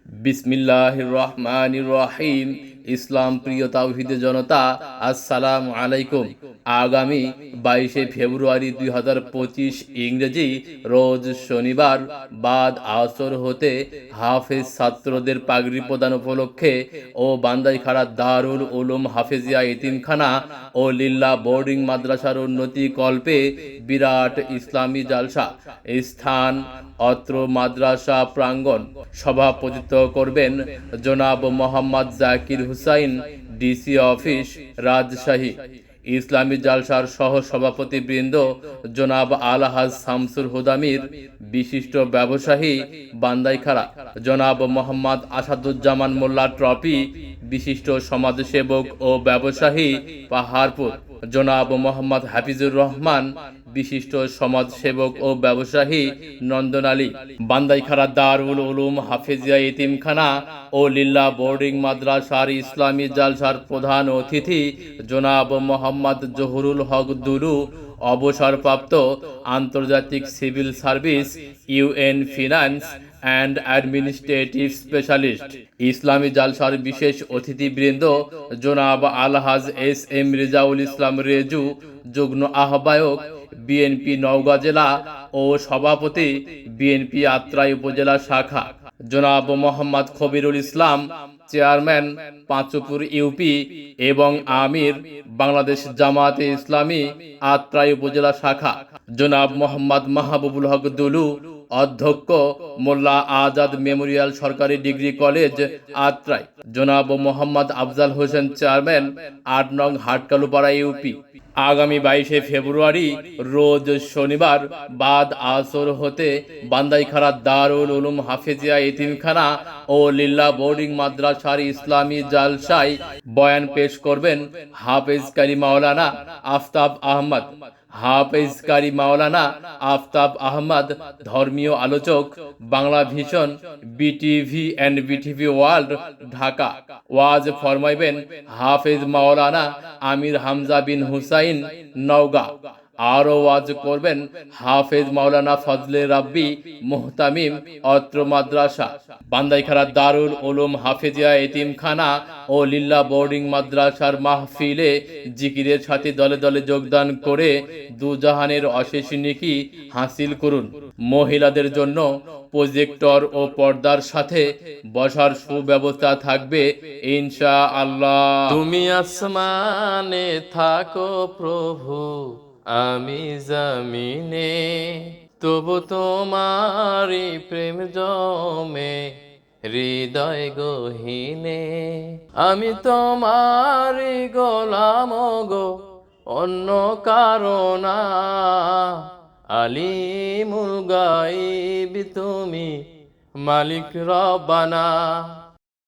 বিসমিল্লাহির রহমানির রহিম। ইসলাম প্রিয় তাওহীদের জনতা, আসসালামু আলাইকুম। আগামী 22শে ফেব্রুয়ারি 2025 ইংরেজি রোজ শনিবার বাদ আসর হতে হাফেজ ছাত্রদের পাগড়ি প্রদান উপলক্ষে ও বান্দাইখাড়া দারুল উলুম হাফেজিয়া এতিমখানা ও লিল্লা বোর্ডিং মাদ্রাসার উন্নতি কল্পে বিরাট ইসলামী জালসা। স্থান অত্র মাদ্রাসা প্রাঙ্গণ। সভাপতিত্ব করবেন জনাব মোহাম্মদ জাকির হুসাইন, ডিসি অফিস, রাজশাহী। ইসলামী জালসার সহ সভাপতি বৃন্দ জনাব আলহাজ শামসুল হুদামির, বিশিষ্ট ব্যবসায়ী বান্দাইখাড়া জনাব মোহাম্মদ আসাদুজ্জামান মোল্লা ট্রফি, বিশিষ্ট সমাজসেবক ও ব্যবসায়ী পাহাড়পুর জনাব মোহাম্মদ হাফিজুর রহমান, বিশিষ্ট সমাজসেবক ও ব্যবসায়ী নন্দনালী। বান্দাইখাড়া দারুল উলুম হাফেজিয়া এতিমখানা ও লিল্লা বোর্ডিং মাদ্রাসার ইসলামী জালসার প্রধান অতিথি জনাব মোহাম্মদ জহুরুল হক দুলু, অবসরপ্রাপ্ত আন্তর্জাতিক civil service, UN finance and administrative specialist. ইসলামী জালসার বিশেষ অতিথিবৃন্দ জনাব আলহাজ এস এম রেজাউল ইসলাম রেজু, যুগ্ম আহ্বায়ক বিএনপি নওগাঁ জেলা ও সভাপতি বিএনপি আত্রাই উপজেলা শাখা জনাব মোহাম্মদ খবিরুল ইসলাম, চেয়ারম্যান পাঁচপুর ইউপি এবং আমির বাংলাদেশ জামাতে ইসলামী আত্রাই উপজেলা শাখা জনাব মোহাম্মদ মাহবুবুল হক দুলু, অধ্যক্ষ মোল্লা আজাদ মেমোরিয়াল সরকারি ডিগ্রি কলেজ আত্রাই জনাব মোহাম্মদ আফজাল হোসেন, চেয়ারম্যান 8 নং হাটকালুপাড়া ইউপি। আগামী 22শে ফেব্রুয়ারি রোজ শনিবার বাদ আসর হতে বান্দাইখাড়া দারুল উলুম হাফেজিয়া এতিমখানা ও লিল্লা বোর্ডিং মাদ্রাসার ইসলামী জালসায় বয়ান পেশ করবেন হাফেজ কারি মাওলানা আফতাব আহমদ। হাফেজ কারি মাওলানা আফতাব আহমদ ধর্মীয় আলোচক, Bangla vision, BTV and BTV world, Dhaka. ওয়াজ ফরমাইবেন হাফেজ মাওলানা আমির হামজা বিন হুসাইন, নওগাঁ। আরও ওয়াজ করবেন হাফেজ মাওলানা ফজলে রাব্বি মুহতামিম, অত্র মাদ্রাসা। বান্দাইখাড়া দারুল উলুম হাফেজিয়া এতিমখানা ও লিল্লা বোর্ডিং মাদ্রাসার মাহফিলে জিকিরের সাথে দলে দলে যোগদান করে দুজাহানের অশেষ নেকি হাসিল করুন। মহিলাদের জন্য প্রজেক্টর ও পর্দার সাথে বসার সুব্যবস্থা থাকবে ইনশাআল্লাহ। তুমি আসমানে থাকো প্রভু, আমি জমিনে, তবু তোমারি প্রেম জমে হৃদয় গহীনে। আমি তোমারি গোলাম গো, অন্য কারণা, আলিমুল গায়ব তুমি মালিক রব্বানা।